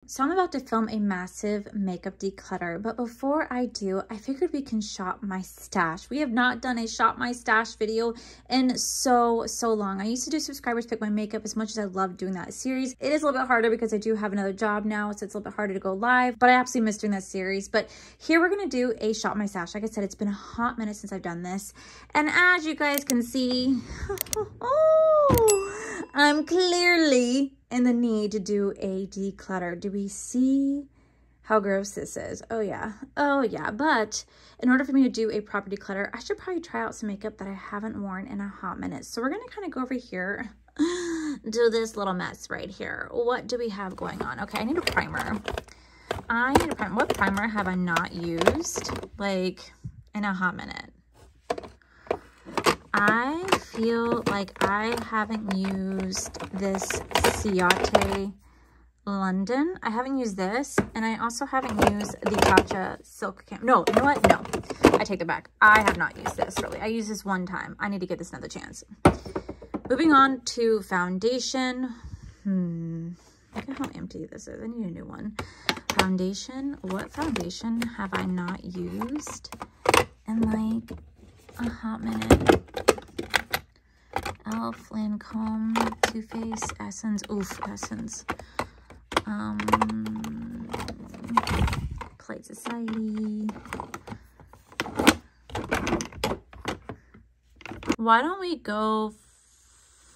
So I'm about to film a massive makeup declutter, but before I do, I figured we can shop my stash. We have not done a shop my stash video in so long. I used to do subscribers pick my makeup as much as I love doing that series. It is a little bit harder because I do have another job now, so it's a little bit harder to go live, but I absolutely miss doing that series. But here we're gonna do a shop my stash. Like I said, it's been a hot minute since I've done this. And as you guys can see, I'm clearly in the need to do a declutter. Do we see how gross this is? Oh yeah, but in order for me to do a proper declutter, I should probably try out some makeup that I haven't worn in a hot minute. So we're gonna kind of go over here, do this little mess right here. What do we have going on? Okay, I need a primer. What primer have I not used like in a hot minute? I feel like I haven't used this Ciate London. I haven't used this, and I also haven't used the Gotcha Silk Cam. No, you know what? No, I take that back. I have not used this, really. I used this one time. I need to give this another chance. Moving on to foundation. Look at how empty this is. I need a new one. Foundation. What foundation have I not used in like a hot minute? Elf, Lancome, Too Faced, Essence. Oof, Essence. Plate Society. Why don't we go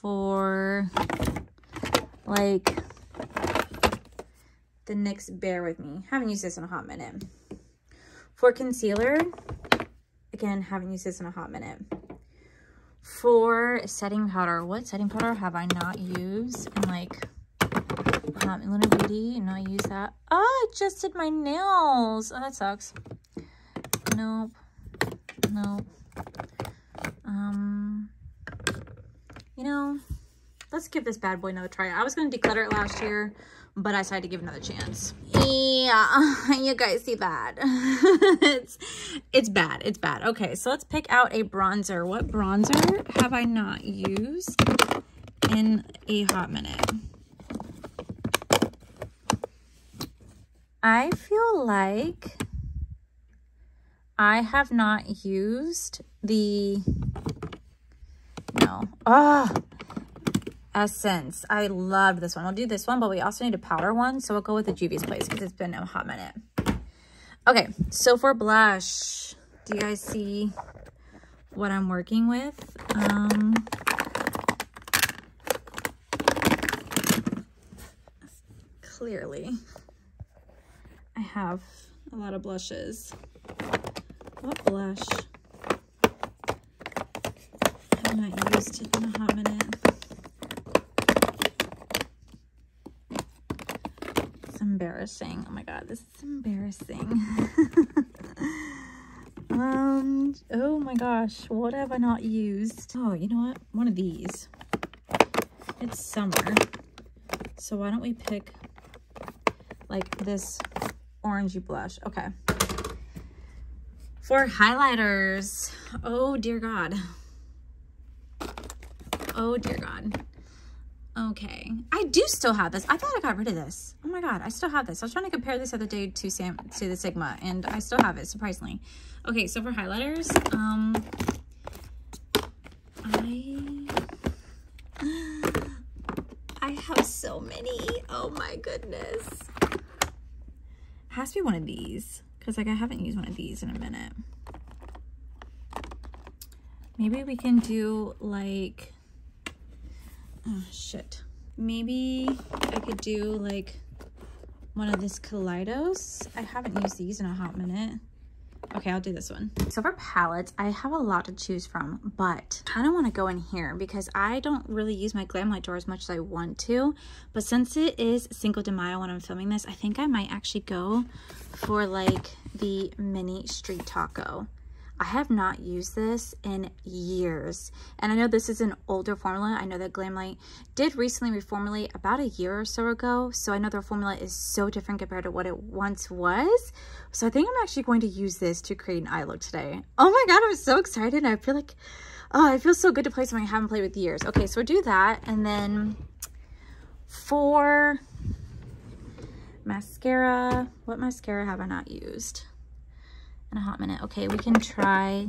for like the NYX Bear With Me? Haven't used this in a hot minute. For concealer, again, haven't used this in a hot minute. For setting powder, what setting powder have I not used in like Luna Beauty? Not use that. Oh, I just did my nails. Oh, that sucks. Nope. You know, let's give this bad boy another try. I was going to declutter it last year, but I decided to give it another chance. Yeah, you guys see that. It's bad. It's bad. Okay, so let's pick out a bronzer. What bronzer have I not used in a hot minute? I feel like I have not used the... Essence. I love this one. We'll do this one, but we also need a powder one, so we'll go with the Juvia's Place because it's been a hot minute. Okay, so for blush, do you guys see what I'm working with? Clearly, I have a lot of blushes. What blush have I not used in a hot minute? Embarrassing. Oh my god, this is embarrassing. Oh my gosh, what have I not used? Oh, you know what? One of these. It's summer, so why don't we pick like this orangey blush? Okay. For highlighters, oh dear god. Oh dear god. Okay, I do still have this. I thought I got rid of this. Oh my god, I still have this. I was trying to compare this other day to the Sigma, and I still have it, surprisingly. Okay, so for highlighters, I have so many. Oh my goodness. It has to be one of these, because like I haven't used one of these in a minute. Maybe we can do like... Oh, shit. Maybe I could do like one of this Kaleidos. I haven't used these in a hot minute. Okay, I'll do this one. So for palettes, I have a lot to choose from, but I don't want to go in here because I don't really use my glam light drawer as much as I want to. But since it is Cinco de Mayo when I'm filming this, I think I might actually go for like the mini street taco. I have not used this in years, and I know this is an older formula. I know that Glamlight did recently reformulate about a year or so ago, so I know their formula is so different compared to what it once was. So I think I'm actually going to use this to create an eye look today. Oh my god, I'm so excited. I feel like, oh, I feel so good to play something I haven't played with years. Okay, so we'll do that, and then for Mascara. What mascara have I not used in a hot minute? Okay, we can try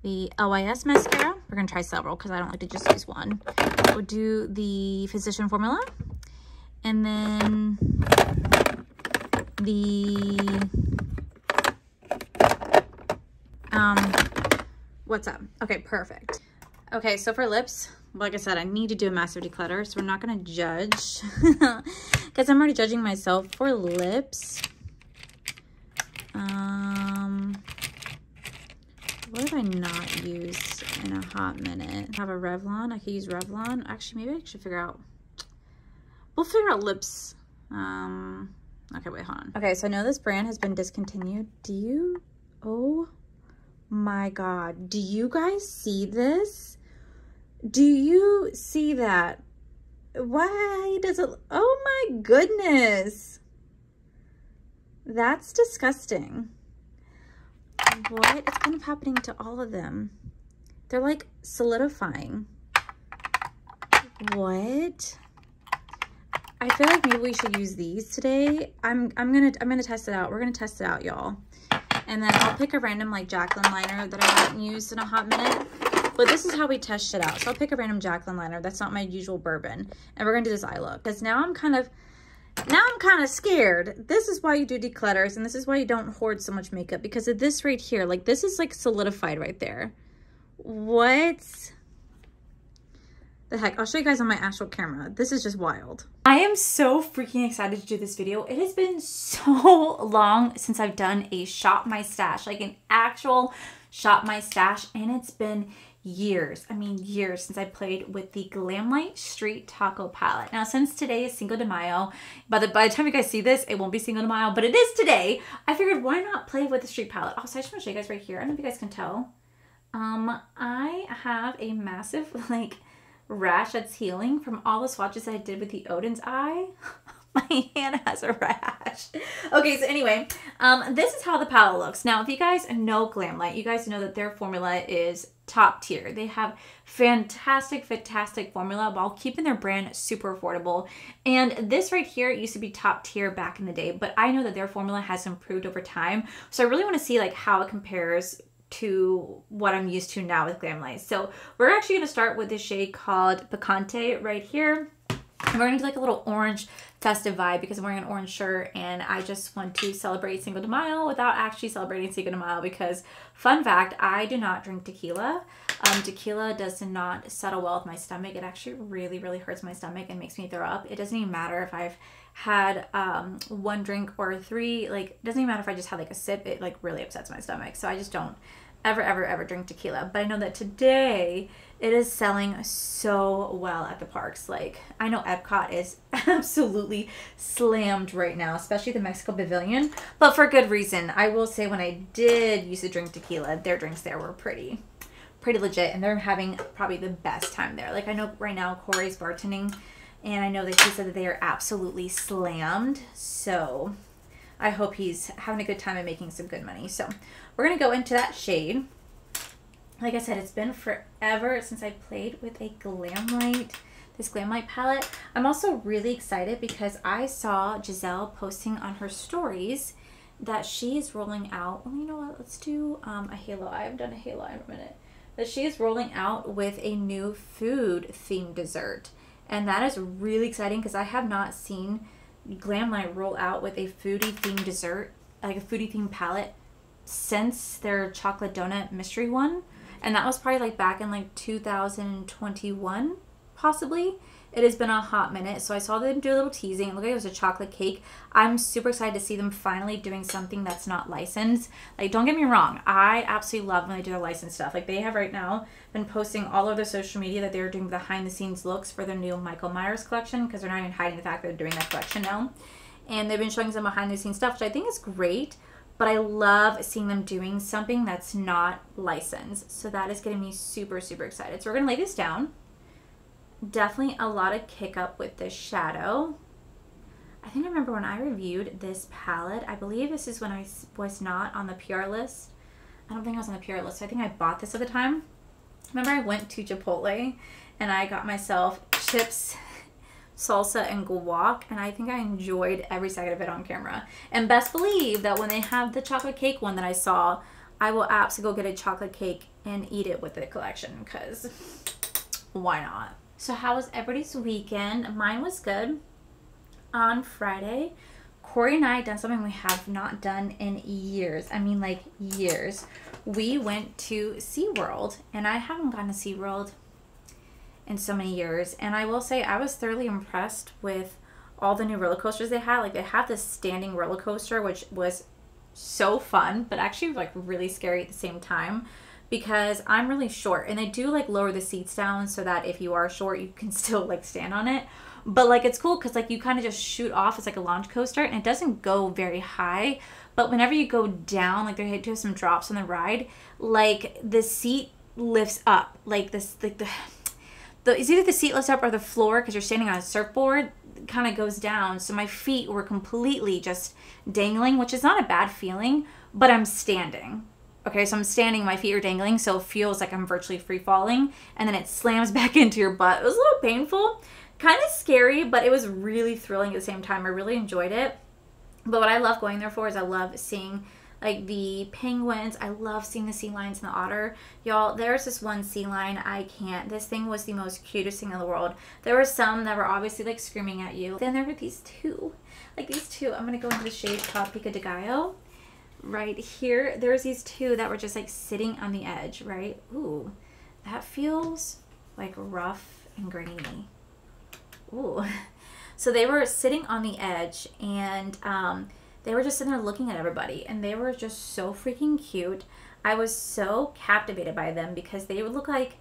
the LYS mascara. We're gonna try several because I don't like to just use one. We'll do the Physician Formula, and then the what's up? Okay, perfect. Okay, so for lips, like I said, I need to do a massive declutter, so we're not gonna judge because I'm already judging myself for lips. What have I not used in a hot minute? I have a Revlon. I could use Revlon. Actually, maybe I should figure out. We'll figure out lips. Okay, wait, hold on. Okay, so I know this brand has been discontinued. Oh my God. Do you guys see this? Do you see that? Why does it? Oh my goodness. That's disgusting. What is kind of happening to all of them? They're like solidifying. What? I feel like maybe we should use these today. I'm gonna test it out. We're gonna test it out, y'all. And then I'll pick a random like Jaclyn liner that I haven't used in a hot minute. But this is how we test shit out. So I'll pick a random Jaclyn liner. That's not my usual bourbon. And we're gonna do this eye look. Because now I'm kind of scared. This is why you do declutters, and this is why you don't hoard so much makeup, because of this right here. Like, this is like solidified right there. What the heck? I'll show you guys on my actual camera. This is just wild. I am so freaking excited to do this video. It has been so long since I've done a shop my stash, like an actual shop my stash, and it's been years, I mean years, since I played with the Glamlight Street Taco palette. Now, since today is Cinco de Mayo, by the time you guys see this, it won't be Cinco de Mayo, but it is today. I figured, why not play with the street palette? Also, I just want to show you guys right here. I don't know if you guys can tell. I have a massive like rash that's healing from all the swatches that I did with the Odin's eye. My hand has a rash. Okay, so anyway, this is how the palette looks. Now, if you guys know Glamlight, you guys know that their formula is top tier. They have fantastic formula while keeping their brand super affordable. And this right here used to be top tier back in the day, but I know that their formula has improved over time. So I really want to see like how it compares to what I'm used to now with Glamlight. So we're actually going to start with this shade called Picante right here. And we're going to do like a little orange festive vibe because I'm wearing an orange shirt and I just want to celebrate Cinco de Mayo without actually celebrating Cinco de Mayo because, fun fact, I do not drink tequila. Tequila does not settle well with my stomach. It actually really hurts my stomach and makes me throw up. It doesn't even matter if I've had one drink or three. Like, it doesn't even matter if I just had like a sip. It like really upsets my stomach. So I just don't ever drink tequila. But I know that today it is selling so well at the parks. Like, I know Epcot is absolutely slammed right now, especially the Mexico Pavilion, but for good reason. I will say, when I did used to drink tequila, their drinks there were pretty legit, and they're having probably the best time there. Like, I know right now Corey's bartending, and I know that he said that they are absolutely slammed. So I hope he's having a good time and making some good money. So we're gonna go into that shade. Like I said, it's been forever since I played with a Glamlight, this Glamlight palette. I'm also really excited because I saw Giselle posting on her stories that she is rolling out, well, you know what, let's do a halo. I haven't done a halo in a minute. That she is rolling out with a new food themed dessert. And that is really exciting because I have not seen Glamlight roll out with a foodie themed dessert, like a foodie themed palette, since their chocolate donut mystery one. And that was probably like back in like 2021, possibly. It has been a hot minute. So I saw them do a little teasing. It looked like it was a chocolate cake. I'm super excited to see them finally doing something that's not licensed. Like, don't get me wrong, I absolutely love when they do their licensed stuff. Like, they have right now been posting all over their social media that they're doing behind the scenes looks for their new Michael Myers collection, because they're not even hiding the fact that they're doing that collection now. And they've been showing some behind the scenes stuff, which I think is great. But I love seeing them doing something that's not licensed. So that is getting me super excited. So we're going to lay this down. Definitely a lot of kick up with this shadow. I think I remember when I reviewed this palette, I believe this is when I was not on the PR list. I don't think I was on the PR list. I think I bought this at the time. Remember, I went to Chipotle and I got myself chips salsa and guac, and I think I enjoyed every second of it on camera. And best believe that when they have the chocolate cake one that I saw, I will absolutely go get a chocolate cake and eat it with the collection, because why not? So how was everybody's weekend? Mine was good. On Friday, Corey and I done something we have not done in years. I mean, like years. We went to SeaWorld, and I haven't gone to SeaWorld in so many years. And I will say I was thoroughly impressed with all the new roller coasters they had. Like, they have this standing roller coaster, which was so fun, but actually like really scary at the same time, because I'm really short, and they do like lower the seats down so that if you are short, you can still like stand on it. But like, it's cool because like you kind of just shoot off. It's like a launch coaster, and it doesn't go very high, but whenever you go down, like they do some drops on the ride, like the seat lifts up, like this, like it's either the seat lifts up or the floor, because you're standing on a surfboard, kind of goes down. So my feet were completely just dangling, which is not a bad feeling, but I'm standing. Okay, so I'm standing, my feet are dangling, so it feels like I'm virtually free falling, and then it slams back into your butt. It was a little painful, kind of scary, but it was really thrilling at the same time. I really enjoyed it. But what I love going there for is I love seeing like the penguins. I love seeing the sea lions and the otter. Y'all, there's this one sea lion, I can't. This thing was the most cutest thing in the world. There were some that were obviously like screaming at you. Then there were these two. Like these two. I'm going to go into the shade called Pico de Gallo. Right here, there's these two that were just like sitting on the edge, right? Ooh, that feels like rough and grainy. Ooh. So they were sitting on the edge, and they were just sitting there looking at everybody, and they were just so freaking cute. I was so captivated by them because they would look like,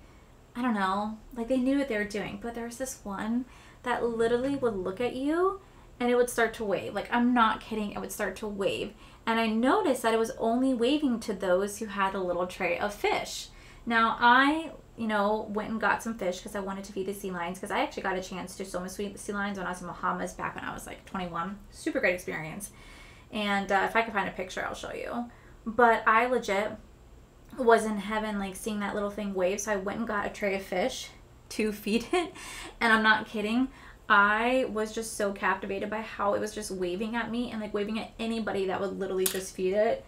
I don't know, like they knew what they were doing. But there's this one that literally would look at you and it would start to wave. Like, I'm not kidding, it would start to wave. And I noticed that it was only waving to those who had a little tray of fish. Now, I, you know, went and got some fish because I wanted to feed the sea lions, because I actually got a chance to swim with the sea lions when I was in Bahamas back when I was like 21. Super great experience. And if I can find a picture, I'll show you. But I legit was in heaven, like seeing that little thing wave. So I went and got a tray of fish to feed it. And I'm not kidding. I was just so captivated by how it was just waving at me and like waving at anybody that would literally just feed it,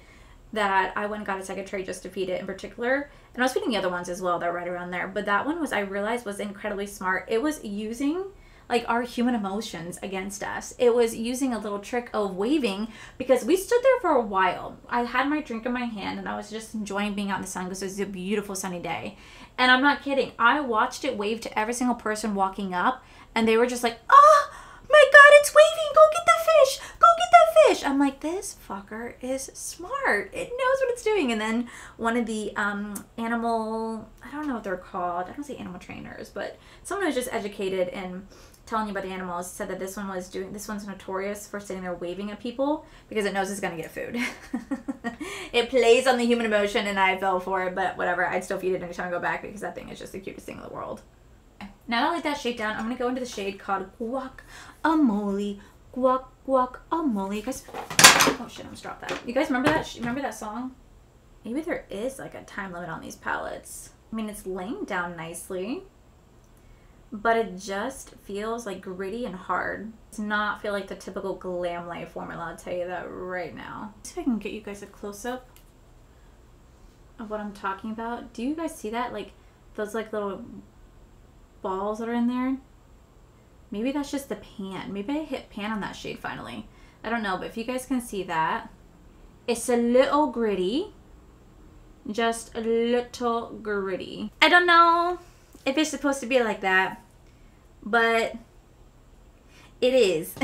that I went and got a second tray just to feed it in particular. And I was feeding the other ones as well. They're right around there. But that one was, I realized, was incredibly smart. It was using like our human emotions against us. It was using a little trick of waving, because we stood there for a while. I had my drink in my hand and I was just enjoying being out in the sun because it was a beautiful sunny day. And I'm not kidding. I watched it wave to every single person walking up, and they were just like, oh my God, it's waving. Go get the fish. Go get that fish. I'm like, this fucker is smart. It knows what it's doing. And then one of the animal, I don't know what they're called. I don't say animal trainers, but someone who's just educated in telling you about the animals said that this one's notorious for sitting there waving at people because it knows it's going to get food. It plays on the human emotion, and I fell for it, but whatever. I'd still feed it every time I go back because that thing is just the cutest thing in the world. Now that I laid that shade down, I'm going to go into the shade called Guacamole. Guacamole. You guys, oh shit, I almost dropped that. You guys remember that? Remember that song? Maybe there is like a time limit on these palettes. I mean, it's laying down nicely, but it just feels like gritty and hard. It does not feel like the typical Glam Light formula, I'll tell you that right now. Let's see if I can get you guys a close-up of what I'm talking about. Do you guys see that? Like, those like little balls that are in there? Maybe that's just the pan. Maybe I hit pan on that shade finally. I don't know, but if you guys can see that, it's a little gritty. Just a little gritty. I don't know if it's supposed to be like that, but it is.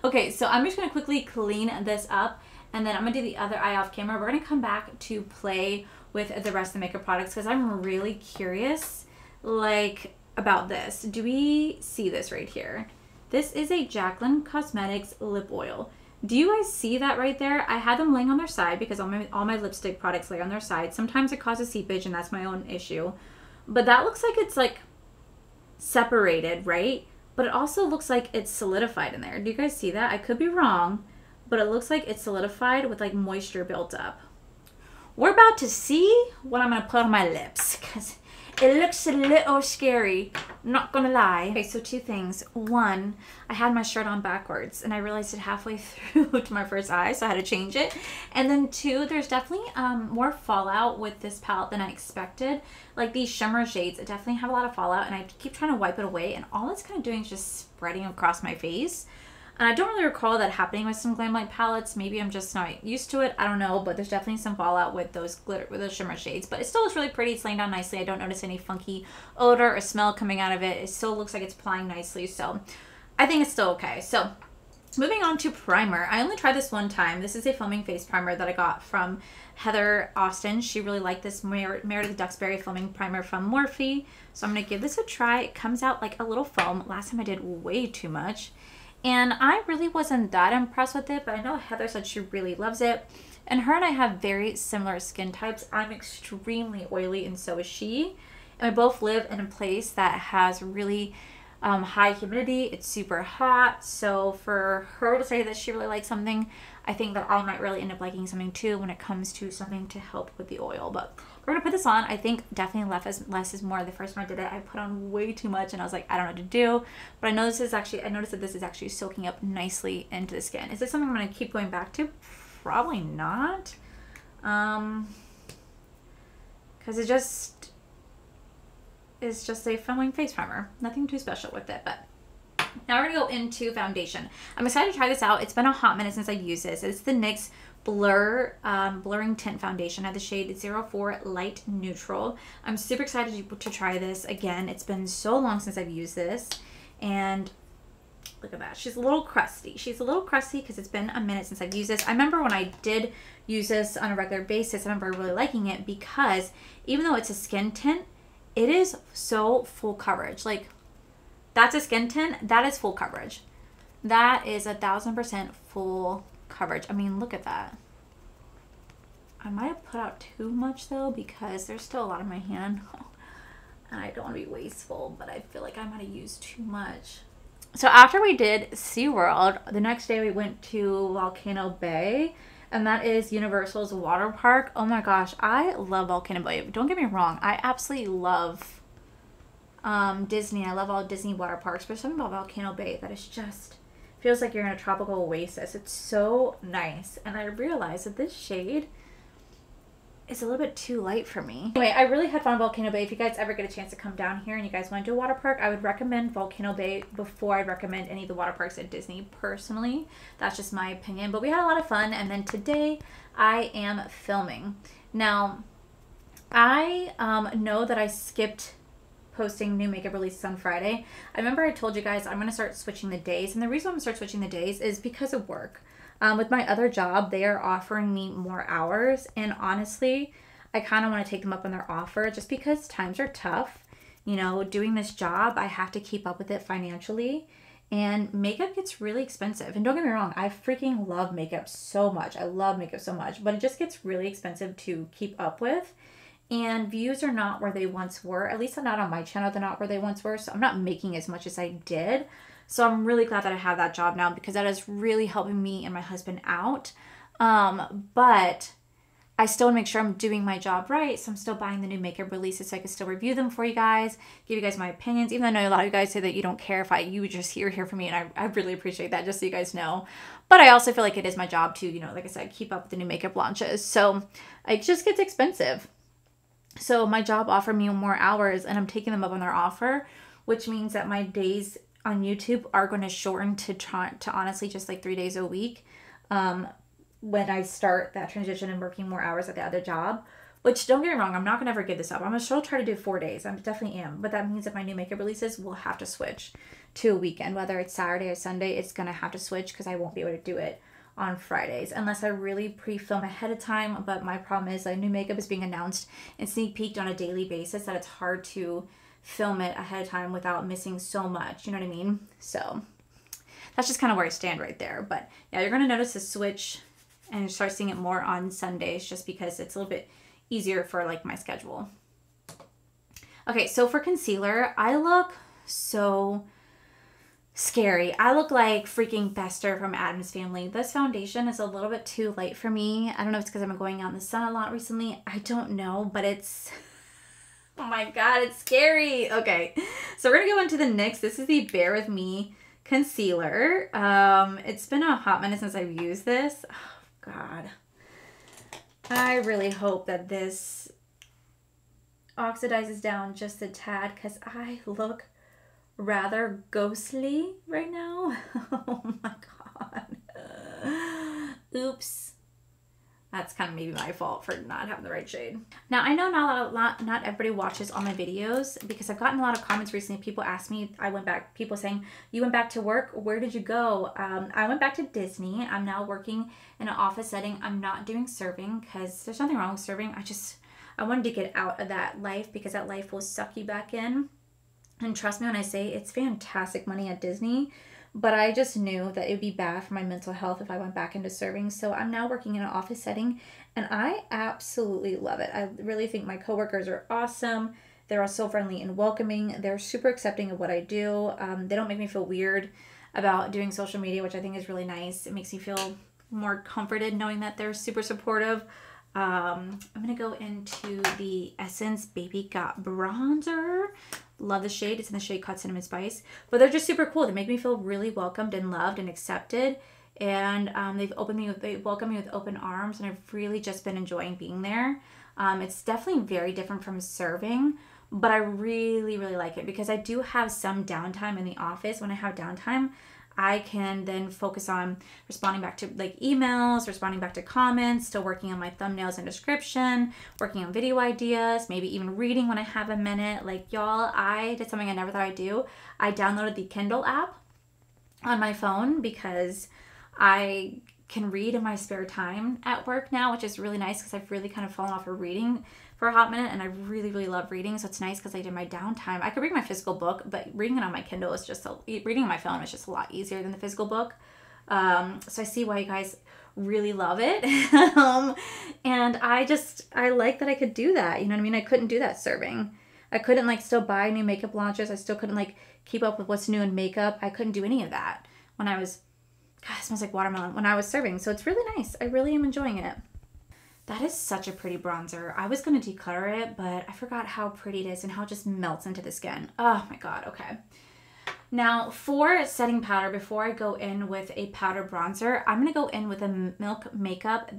Okay, so I'm just gonna quickly clean this up, and then I'm gonna do the other eye off camera. We're gonna come back to play with the rest of the makeup products because I'm really curious, like, about this. Do we see this right here? This is a Jaclyn Cosmetics lip oil. Do you guys see that right there? I had them laying on their side because all my lipstick products lay on their side. Sometimes it causes seepage, and that's my own issue. But that looks like it's like separated, right? But it also looks like it's solidified in there. Do you guys see that? I could be wrong, but it looks like it's solidified with like moisture built up. We're about to see what I'm gonna put on my lips because It looks a little scary, not gonna lie. Okay, so two things. One, I had my shirt on backwards and I realized it halfway through to my first eye, so I had to change it. And then two, there's definitely more fallout with this palette than I expected. Like these shimmer shades, I definitely have a lot of fallout and I keep trying to wipe it away, and all it's kind of doing is just spreading across my face. And I don't really recall that happening with some Glam Light palettes. Maybe I'm just not used to it. I don't know, but there's definitely some fallout with those shimmer shades. But it still looks really pretty. It's laying down nicely. I don't notice any funky odor or smell coming out of it. It still looks like it's applying nicely. So I think it's still okay. So moving on to primer. I only tried this one time. This is a foaming face primer that I got from Heather Austin. She really liked this Meredith Duxbury foaming primer from Morphe. So I'm going to give this a try. It comes out like a little foam. Last time I did way too much. And I really wasn't that impressed with it, but I know Heather said she really loves it. And her and I have very similar skin types. I'm extremely oily and so is she. And we both live in a place that has really high humidity. It's super hot. So for her to say that she really likes something, I think that I might really end up liking something too when it comes to something to help with the oil. But we're gonna put this on. I think definitely less is more. The first time I did it, I put on way too much and I was like, I don't know what to do. But I noticed that this is actually soaking up nicely into the skin. Is this something I'm gonna keep going back to? Probably not. Because it's just a foaming face primer. Nothing too special with it, but now we're gonna go into foundation. I'm excited to try this out. It's been a hot minute since I've used this. It's the NYX Blurring Tint Foundation. I have the shade 04 Light Neutral. I'm super excited to try this again. It's been so long since I've used this, and look at that. She's a little crusty. She's a little crusty because it's been a minute since I've used this. I remember when I did use this on a regular basis, I remember really liking it because even though it's a skin tint, it is so full coverage. Like, that's a skin tint, that is full coverage. That is 1000% full coverage. I mean, look at that. I might have put out too much though because there's still a lot in my hand. And I don't want to be wasteful, but I feel like I might have used too much. So after we did SeaWorld, the next day we went to Volcano Bay, and that is Universal's water park. Oh my gosh, I love Volcano Bay. Don't get me wrong, I absolutely love Disney. I love all Disney water parks, but there's something about Volcano Bay that is just feels like you're in a tropical oasis. It's so nice. And I realized that this shade is a little bit too light for me. Anyway, I really had fun at Volcano Bay. If you guys ever get a chance to come down here and you guys want to do a water park, I would recommend Volcano Bay before I recommend any of the water parks at Disney personally. That's just my opinion. But we had a lot of fun. And then today I am filming. Now, I know that I skipped posting new makeup releases on Friday. I remember I told you guys I'm going to start switching the days, and the reason I'm going to start switching the days is because of work. With my other job, they are offering me more hours, and honestly, I kind of want to take them up on their offer just because times are tough. You know, doing this job, I have to keep up with it financially, and makeup gets really expensive. And don't get me wrong, I freaking love makeup so much. I love makeup so much, but it just gets really expensive to keep up with. And views are not where they once were. At least not on my channel. They're not where they once were. So I'm not making as much as I did. So I'm really glad that I have that job now because that is really helping me and my husband out. But I still want to make sure I'm doing my job right. So I'm still buying the new makeup releases so I can still review them for you guys, give you guys my opinions. Even though I know a lot of you guys say that you don't care if you just here for me. And I really appreciate that, just so you guys know. But I also feel like it is my job to, you know, like I said, keep up with the new makeup launches. So it just gets expensive. So my job offered me more hours and I'm taking them up on their offer, which means that my days on YouTube are going to shorten to honestly just like 3 days a week when I start that transition and working more hours at the other job. Which, don't get me wrong, I'm not going to ever give this up. I'm going to still try to do 4 days. I definitely am. But that means that my new makeup releases will have to switch to a weekend. Whether it's Saturday or Sunday, it's going to have to switch because I won't be able to do it on Fridays unless I really pre-film ahead of time. But my problem is like new makeup is being announced and sneak peeked on a daily basis that it's hard to film it ahead of time without missing so much, you know what I mean? So that's just kind of where I stand right there. But yeah, you're going to notice a switch and start seeing it more on Sundays just because it's a little bit easier for like my schedule. Okay, so for concealer, I look so scary. I look like freaking Bester from Addams Family. This foundation is a little bit too light for me. I don't know if it's because I've been going out in the sun a lot recently. I don't know, but it's Oh my God, it's scary. Okay, so we're gonna go into the NYX. This is the Bare With Me concealer. It's been a hot minute since I've used this. Oh God. I really hope that this oxidizes down just a tad because I look rather ghostly right now. Oh my God. Oops. That's kind of maybe my fault for not having the right shade. Now, I know not everybody watches all my videos because I've gotten a lot of comments recently. People ask me, people saying, you went back to work? Where did you go? I went back to Disney. I'm now working in an office setting. I'm not doing serving because there's nothing wrong with serving. I wanted to get out of that life because that life will suck you back in. And trust me when I say it's fantastic money at Disney. But I just knew that it would be bad for my mental health if I went back into serving. So I'm now working in an office setting and I absolutely love it. I really think my coworkers are awesome. They're all so friendly and welcoming. They're super accepting of what I do. They don't make me feel weird about doing social media, which I think is really nice. It makes me feel more comforted knowing that they're super supportive. I'm going to go into the Essence Baby Got Bronzer. Love the shade. It's in the shade called Cinnamon Spice. But they're just super cool. They make me feel really welcomed and loved and accepted. And they welcome me with open arms. And I've really just been enjoying being there. It's definitely very different from serving. But I really, really like it because I do have some downtime in the office. When I have downtime, I can then focus on responding back to like emails, responding back to comments, still working on my thumbnails and description, working on video ideas, maybe even reading when I have a minute. Like y'all, I did something I never thought I'd do. I downloaded the Kindle app on my phone because I can read in my spare time at work now, which is really nice because I've really kind of fallen off of reading for a hot minute and I really, really love reading. So it's nice because I did my downtime. I could read my physical book, but reading it on my Kindle is just, reading on my phone is just a lot easier than the physical book. So I see why you guys really love it. And I like that I could do that. You know what I mean? I couldn't do that serving. I couldn't like still buy new makeup launches. I still couldn't like keep up with what's new in makeup. I couldn't do any of that when I was, God, it smells like watermelon, when I was serving. So it's really nice. I really am enjoying it. That is such a pretty bronzer. I was going to declutter it, but I forgot how pretty it is and how it just melts into the skin. Oh my God. Okay. Now for setting powder, before I go in with a powder bronzer, I'm going to go in with a Milk Makeup.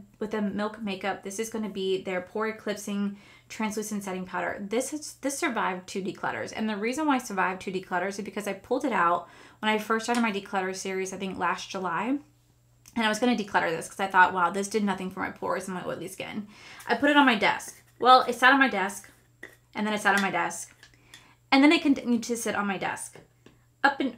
This is going to be their Pore Eclipsing Translucent Setting Powder. This survived 2 declutters. And the reason why I survived 2 declutters is because I pulled it out when I first started my declutter series, I think last July. And I was going to declutter this because I thought, wow, this did nothing for my pores and my oily skin. I put it on my desk. Well, it sat on my desk, and then it sat on my desk, and then it continued to sit on my desk.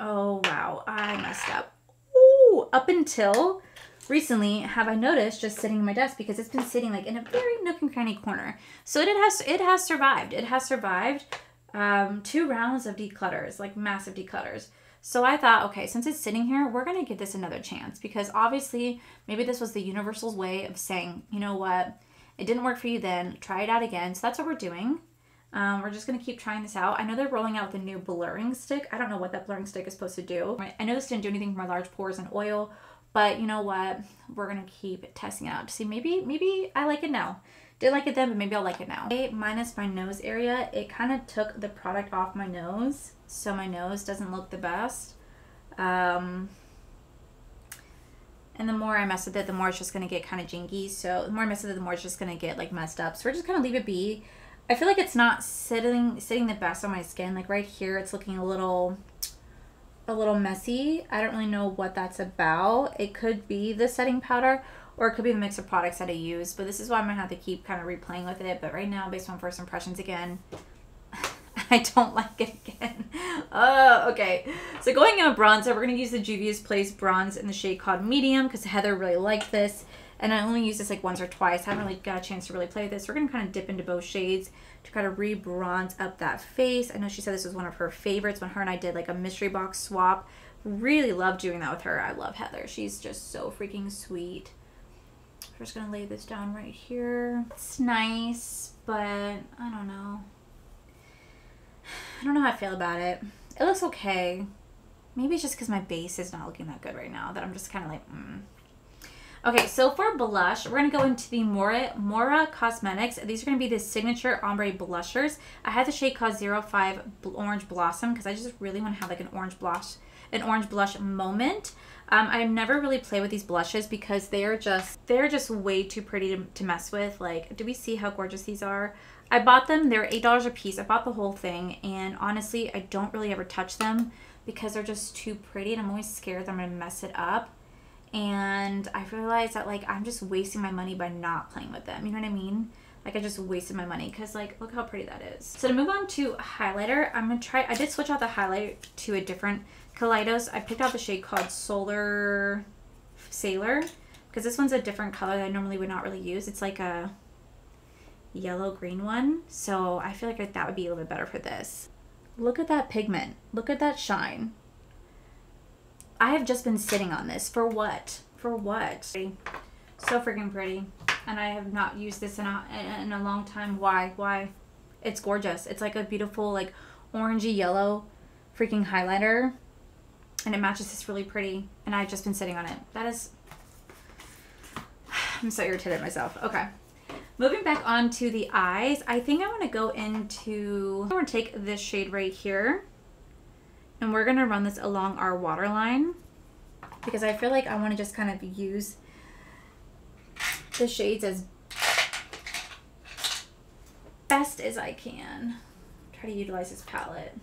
Oh, wow, I messed up. Ooh, up until recently have I noticed just sitting on my desk because it's been sitting like in a very nook and cranny corner. So it has survived. It has survived 2 rounds of declutters, like massive declutters. So I thought, okay, since it's sitting here, we're going to give this another chance because obviously maybe this was the universal's way of saying, you know what, it didn't work for you then, try it out again. So that's what we're doing. We're just going to keep trying this out. I know they're rolling out with a new blurring stick. I don't know what that blurring stick is supposed to do. I know this didn't do anything for my large pores and oil, but you know what, we're going to keep testing it out to see maybe I like it now. Didn't like it then, but maybe I'll like it now. Minus my nose area, it kind of took the product off my nose, so my nose doesn't look the best. And the more I mess with it, the more it's just going to get kind of jinky. So the more I mess with it, the more it's just going to get like messed up. So we're just going to leave it be. I feel like it's not sitting the best on my skin. Like right here, it's looking a little messy. I don't really know what that's about. It could be the setting powder, or it could be the mix of products that I use, but this is why I'm gonna have to keep kind of replaying with it. But right now, based on first impressions again, I don't like it again. Oh, okay. So going in with bronzer, we're gonna use the Juvia's Place bronze in the shade called Medium because Heather really liked this, and I only used this like once or twice. I haven't really got a chance to really play with this. We're gonna kind of dip into both shades to kind of re-bronze up that face. I know she said this was one of her favorites when her and I did like a mystery box swap. Really love doing that with her. I love Heather. She's just so freaking sweet. I'm just gonna lay this down right here. It's nice, but I don't know. I don't know how I feel about it. It looks okay. Maybe it's just because my base is not looking that good right now that I'm just kind of like, Okay, so for blush, we're going to go into the Mora Cosmetics. These are going to be the Signature Ombre Blushers. I have the shade called 05 Orange Blossom because I just really want to have like an orange blush moment. I never really play with these blushes because they're just way too pretty to mess with. Like, do we see how gorgeous these are? I bought them. They're $8 a piece. I bought the whole thing, and honestly, I don't really ever touch them because they're just too pretty, and I'm always scared that I'm going to mess it up. And I realized that, like, I'm just wasting my money by not playing with them. You know what I mean? Like, I just wasted my money because, like, look how pretty that is. So to move on to highlighter, I'm going to try, I did switch out the highlight to a different Kaleidos. I picked out the shade called Solar Sailor because this one's a different color that I normally would not really use. It's like a yellow-green one. So I feel like that would be a little bit better for this. Look at that pigment. Look at that shine. I have just been sitting on this. For what? For what? So freaking pretty. And I have not used this in a long time. Why? Why? It's gorgeous. It's like a beautiful, like, orangey yellow freaking highlighter. And it matches this really pretty. And I've just been sitting on it. That is... I'm so irritated at myself. Okay. Moving back on to the eyes. I think I'm going to go into... I'm going to take this shade right here. And we're going to run this along our waterline because I feel like I want to just kind of use the shades as best as I can. Try to utilize this palette.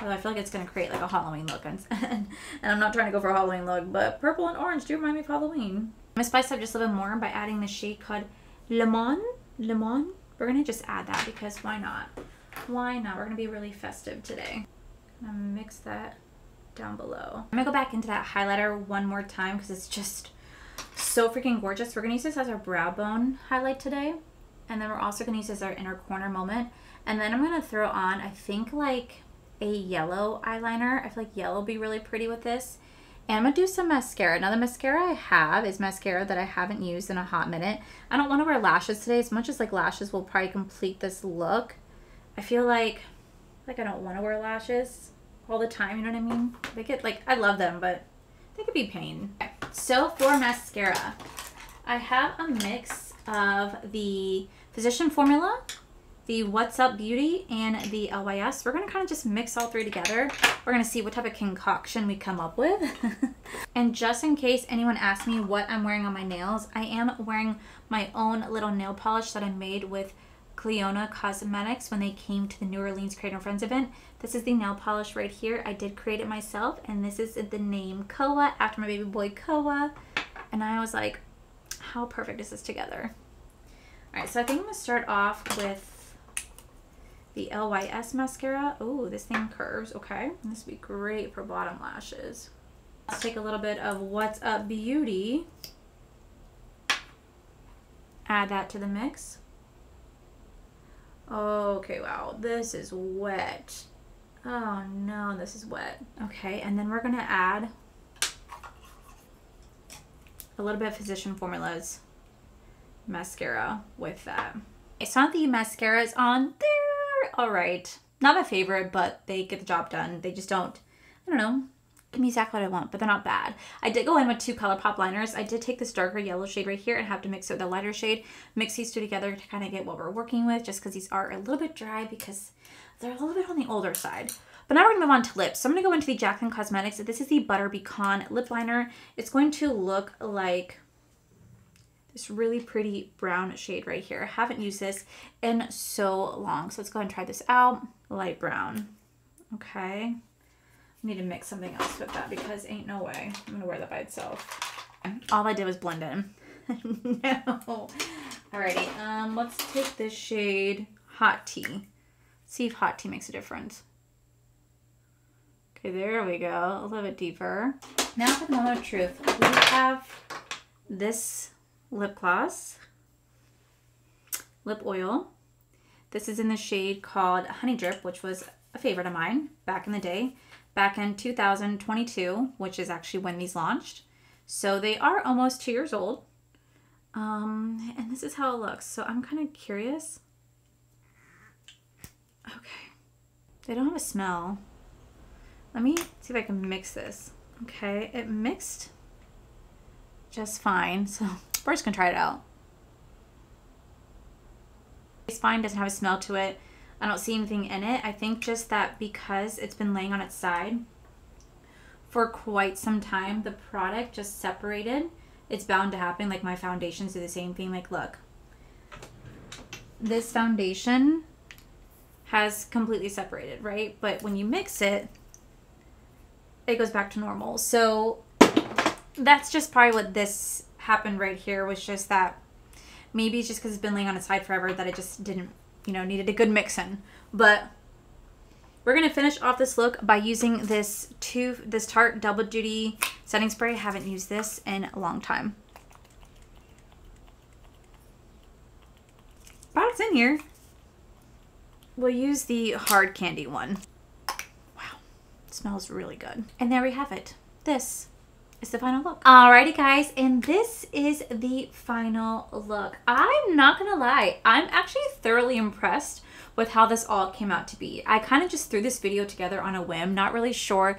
Although I feel like it's going to create like a Halloween look. And I'm not trying to go for a Halloween look, but purple and orange do remind me of Halloween. I'm going to spice up just a little bit more by adding the shade called Lemon. Lemon. We're going to just add that because why not? Why not? We're going to be really festive today. I'm gonna mix that down below. I'm gonna go back into that highlighter one more time because it's just so freaking gorgeous. We're gonna use this as our brow bone highlight today. And then we're also gonna use this as our inner corner moment. And then I'm gonna throw on, I think, like a yellow eyeliner. I feel like yellow will be really pretty with this. And I'm gonna do some mascara. Now the mascara I have is mascara that I haven't used in a hot minute. I don't wanna wear lashes today as much as like lashes will probably complete this look. I feel like I don't want to wear lashes all the time, you know what I mean? They get, like, I love them, but they could be pain. Okay. So for mascara, I have a mix of the Physician Formula, the What's Up Beauty, and the LYS. We're going to kind of just mix all three together. We're going to see what type of concoction we come up with. And just in case anyone asks me what I'm wearing on my nails, I am wearing my own little nail polish that I made with Cleona Cosmetics when they came to the New Orleans Creator Friends event. This is the nail polish right here. I did create it myself, and this is the name Koa after my baby boy Koa. And I was like, how perfect is this together? All right, so I think I'm gonna start off with the LYS mascara. Oh, this thing curves. Okay, this would be great for bottom lashes. Let's take a little bit of What's Up Beauty. Add that to the mix. Okay, wow, this is wet. Oh no, this is wet. Okay, and then we're gonna add a little bit of Physician Formula's mascara with that. Okay, so now the mascara is on there. All right, not my favorite, but they get the job done. They just don't, I don't know, give me exactly what I want, but they're not bad. I did go in with two ColourPop liners. I did take this darker yellow shade right here and have to mix it with a lighter shade. Mix these two together to kind of get what we're working with, just because these are a little bit dry because they're a little bit on the older side. But now we're gonna move on to lips. So I'm gonna go into the Jaclyn Cosmetics. This is the Butter Pecan lip liner. It's going to look like this really pretty brown shade right here. I haven't used this in so long. So let's go ahead and try this out. Light brown. Okay. I need to mix something else with that because ain't no way I'm gonna wear that by itself. All I did was blend in. No. Alrighty, let's take this shade Hot Tea. See if Hot Tea makes a difference. Okay, there we go. A little bit deeper. Now for the moment of truth. We have this lip gloss, lip oil. This is in the shade called Honey Drip, which was a favorite of mine back in the day. Back in 2022, which is actually when these launched. So they are almost 2 years old. And this is how it looks. So I'm kind of curious. Okay. They don't have a smell. Let me see if I can mix this. Okay, it mixed just fine. So we're just gonna try it out. It's fine, doesn't have a smell to it. I don't see anything in it. I think just that because it's been laying on its side for quite some time, the product just separated. It's bound to happen. Like my foundations do the same thing. Like look, this foundation has completely separated, right? But when you mix it, it goes back to normal. So that's just probably what this happened right here, was just that maybe it's just because it's been laying on its side forever that it just didn't, you know, needed a good mix in. But we're going to finish off this look by using this Tarte Double Duty setting spray. I haven't used this in a long time. Product's in here. We'll use the hard candy one. Wow, it smells really good. And there we have it. This is the final look. Alrighty guys, and this is the final look. I'm not gonna lie, I'm actually thoroughly impressed with how this all came out to be. I kind of just threw this video together on a whim, not really sure,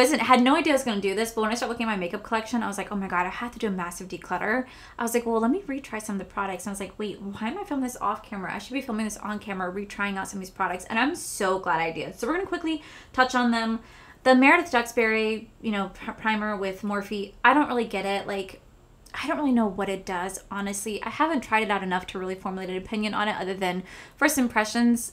had no idea I was gonna do this, but when I started looking at my makeup collection, I was like, oh my god, I have to do a massive declutter. I was like, well, let me retry some of the products. And I was like, wait, why am I filming this off camera? I should be filming this on camera, retrying out some of these products, and I'm so glad I did. So we're gonna quickly touch on them. The Meredith Duxbury, you know, primer with Morphe, I don't really get it. Like, I don't really know what it does, honestly. I haven't tried it out enough to really formulate an opinion on it, other than first impressions.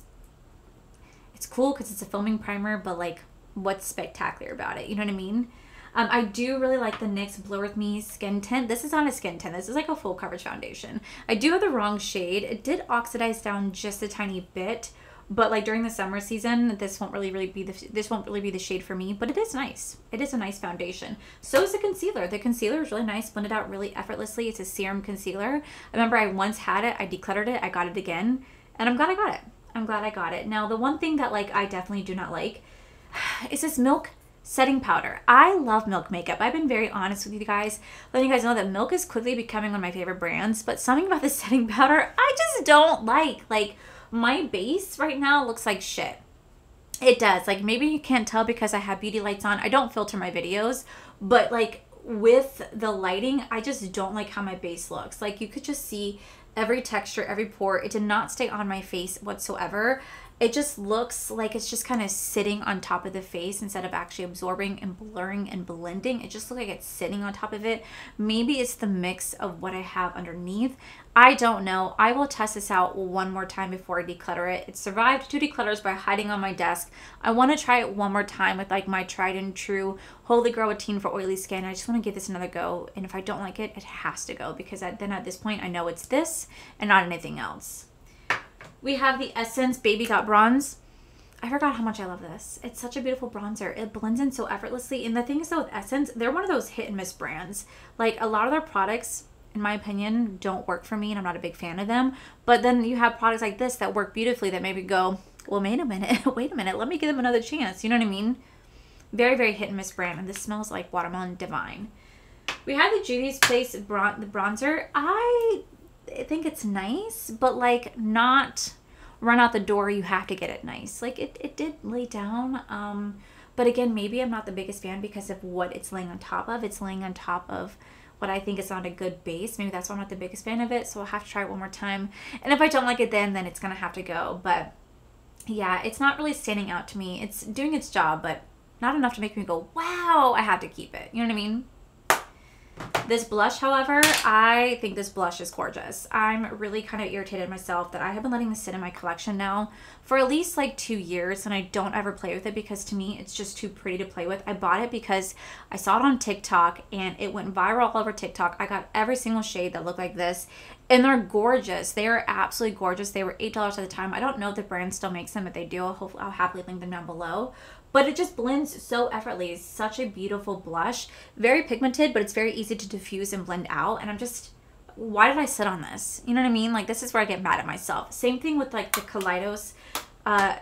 It's cool because it's a foaming primer, but like, what's spectacular about it? You know what I mean? I do really like the NYX Blur With Me skin tint. This is not a skin tint. This is like a full coverage foundation. I do have the wrong shade. It did oxidize down just a tiny bit, but like during the summer season, this won't really be the shade for me. But it is nice. It is a nice foundation. So is the concealer. The concealer is really nice, blended out really effortlessly. It's a serum concealer. I remember I once had it. I decluttered it. I got it again, and I'm glad I got it. I'm glad I got it. Now the one thing that like I definitely do not like is this Milk setting powder. I love Milk makeup. I've been very honest with you guys, letting you guys know that Milk is quickly becoming one of my favorite brands, but something about the setting powder I just don't like. Like, my base right now looks like shit. It does. Like, maybe you can't tell because I have beauty lights on. I don't filter my videos, but like with the lighting, I just don't like how my base looks. Like, you could just see every texture, every pore. It did not stay on my face whatsoever. It just looks like it's just kind of sitting on top of the face instead of actually absorbing and blurring and blending. It just looks like it's sitting on top of it. Maybe it's the mix of what I have underneath. I don't know. I will test this out one more time before I declutter it. It survived 2 declutters by hiding on my desk. I want to try it one more time with like my tried and true Holy Grail routine for oily skin. I just want to give this another go. And if I don't like it, it has to go, because then at this point I know it's this and not anything else. We have the Essence Baby Got Bronze. I forgot how much I love this. It's such a beautiful bronzer. It blends in so effortlessly. And the thing is though with Essence, they're one of those hit and miss brands. Like, a lot of their products, in my opinion, don't work for me, and I'm not a big fan of them. But then you have products like this that work beautifully that maybe go, well, wait a minute, wait a minute, let me give them another chance. You know what I mean? Very, very hit and miss brand. And this smells like Watermelon Divine. We have the Juvia's Place the bronzer. I think it's nice, but like not run out the door. You have to get it nice. Like it did lay down, but again, maybe I'm not the biggest fan because of what it's laying on top of. It's laying on top of what I think is not a good base. Maybe that's why I'm not the biggest fan of it. So I'll have to try it one more time, and if I don't like it, then it's gonna have to go. But yeah, it's not really standing out to me. It's doing its job, but not enough to make me go, wow, I have to keep it. You know what I mean? This blush, however, I think this blush is gorgeous. I'm really kind of irritated myself that I have been letting this sit in my collection now for at least like 2 years, and I don't ever play with it because to me it's just too pretty to play with. I bought it because I saw it on TikTok and it went viral all over TikTok. I got every single shade that looked like this, and they're gorgeous. They are absolutely gorgeous. They were $8 at the time. I don't know if the brand still makes them. If they do, I'll happily link them down below. But it just blends so effortlessly. It's such a beautiful blush. Very pigmented, but it's very easy to diffuse and blend out. And I'm just, why did I sit on this? You know what I mean? Like, this is where I get mad at myself. Same thing with like the Kaleidos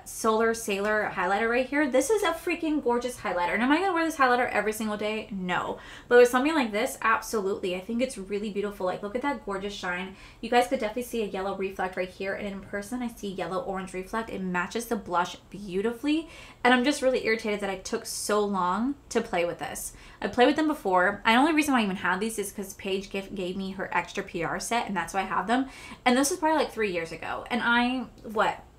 Solar Sailor highlighter right here. This is a freaking gorgeous highlighter. And am I going to wear this highlighter every single day? No. But with something like this, absolutely. I think it's really beautiful. Like, look at that gorgeous shine. You guys could definitely see a yellow reflect right here. And in person, I see yellow-orange reflect. It matches the blush beautifully. And I'm just really irritated that I took so long to play with this. I played with them before. The only reason why I even have these is because Paige gave me her extra PR set, and that's why I have them. And this was probably like 3 years ago. And I,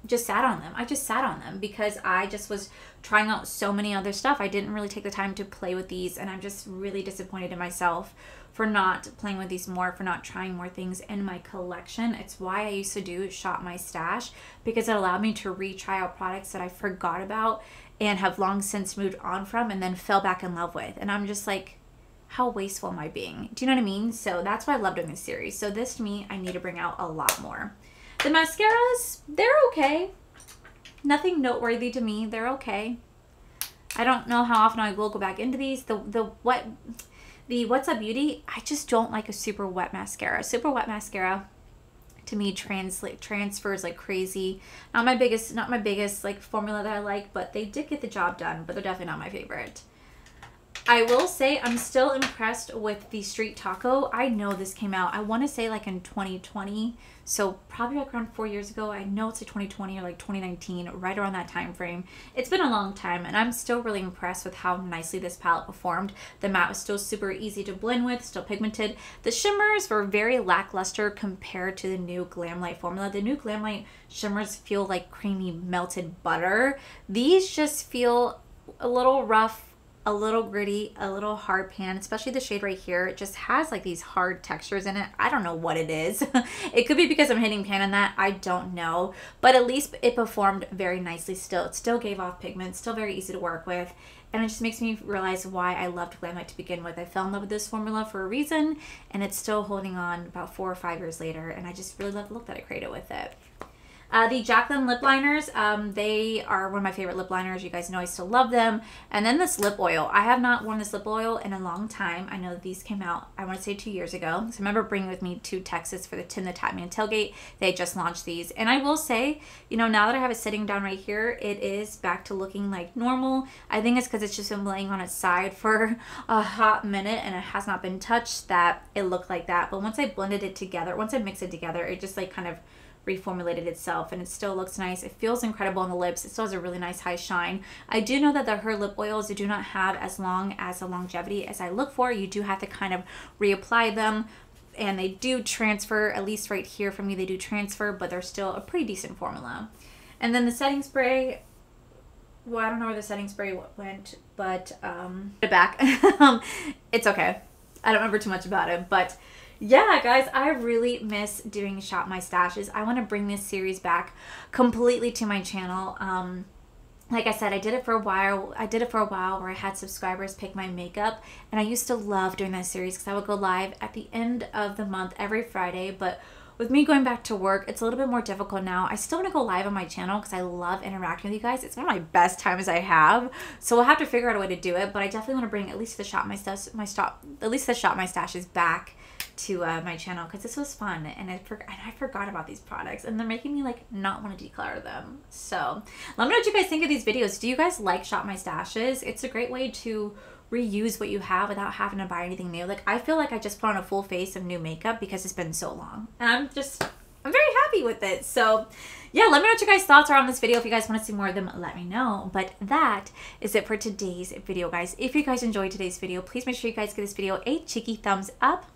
just sat on them. I just sat on them because I just was trying out so many other stuff. I didn't really take the time to play with these, and I'm just really disappointed in myself for not playing with these more, for not trying more things in my collection. It's why I used to do Shop My Stash, because it allowed me to retry out products that I forgot about and have long since moved on from and then fell back in love with. And I'm just like, how wasteful am I being? Do you know what I mean? So that's why I love doing this series. So this, to me, I need to bring out a lot more. The mascaras, they're okay. Nothing noteworthy to me. They're okay. I don't know how often I will go back into these. The What's Up Beauty, I just don't like a super wet mascara. Super wet mascara to me transfers like crazy. Not my biggest like formula that I like, but they did get the job done, but they're definitely not my favorite. I will say I'm still impressed with the Street Taco. I know this came out, I want to say like in 2020, so probably like around 4 years ago. I know it's like 2020 or like 2019, right around that time frame. It's been a long time, and I'm still really impressed with how nicely this palette performed. The matte was still super easy to blend with, still pigmented. The shimmers were very lackluster compared to the new Glam Light formula. The new Glam Light shimmers feel like creamy melted butter. These just feel a little rough, a little gritty, a little hard pan, especially the shade right here. It just has like these hard textures in it. I don't know what it is. It could be because I'm hitting pan on that. I don't know. But at least it performed very nicely still. It still gave off pigment, still very easy to work with. And it just makes me realize why I loved Glam Light to begin with. I fell in love with this formula for a reason, and it's still holding on about 4 or 5 years later. And I just really love the look that I created with it. The Jaclyn lip liners, they are one of my favorite lip liners. You guys know I still love them. And then this lip oil. I have not worn this lip oil in a long time. I know that these came out, I want to say 2 years ago. So I remember bringing with me to Texas for the Tim the Tatman tailgate. They just launched these. And I will say, you know, now that I have it sitting down right here, it is back to looking like normal. I think it's because it's just been laying on its side for a hot minute and it has not been touched that it looked like that. But once I blended it together, once I mixed it together, it just like kind of reformulated itself, and it still looks nice. It feels incredible on the lips. It still has a really nice high shine. I do know that her lip oils do not have as long as a longevity as I look for. You do have to kind of reapply them, and they do transfer, at least right here for me, they do transfer, but they're still a pretty decent formula. And then the setting spray, well, I don't know where the setting spray went, but back. It's okay. I don't remember too much about it, but yeah, guys, I really miss doing Shop My Stashes. I want to bring this series back completely to my channel. Like I said, I did it for a while. Where I had subscribers pick my makeup, and I used to love doing that series because I would go live at the end of the month every Friday. But with me going back to work, it's a little bit more difficult now. I still want to go live on my channel because I love interacting with you guys. It's one of my best times I have. So we'll have to figure out a way to do it. But I definitely want to bring at least the Shop My Stashes back to my channel because this was fun, and I forgot about these products, and they're making me like not want to declutter them. So let me know what you guys think of these videos. Do you guys like Shop My Stashes? It's a great way to reuse what you have without having to buy anything new. Like, I feel like I just put on a full face of new makeup because it's been so long, and I'm very happy with it. So yeah, let me know what you guys' thoughts are on this video. If you guys want to see more of them, let me know. But that is it for today's video, guys. If you guys enjoyed today's video, please make sure you guys give this video a cheeky thumbs up.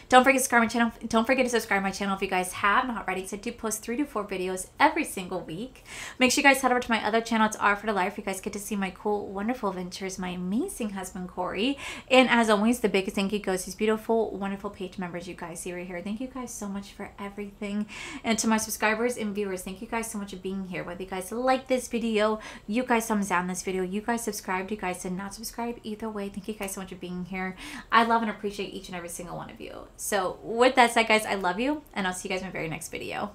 Don't forget to subscribe my channel. Don't forget to subscribe my channel if you guys have not already, because I do post 3 to 4 videos every single week. Make sure you guys head over to my other channel. It's R for the Life. You guys get to see my cool, wonderful adventures, my amazing husband, Corey. And as always, the biggest thank you goes to these beautiful, wonderful page members you guys see right here. Thank you guys so much for everything. And to my subscribers and viewers, thank you guys so much for being here. Whether you guys like this video, you guys thumbs down this video, you guys subscribed, you guys did not subscribe, either way, thank you guys so much for being here. I love and appreciate each and every single one of you. So with that said, guys, I love you, and I'll see you guys in my very next video.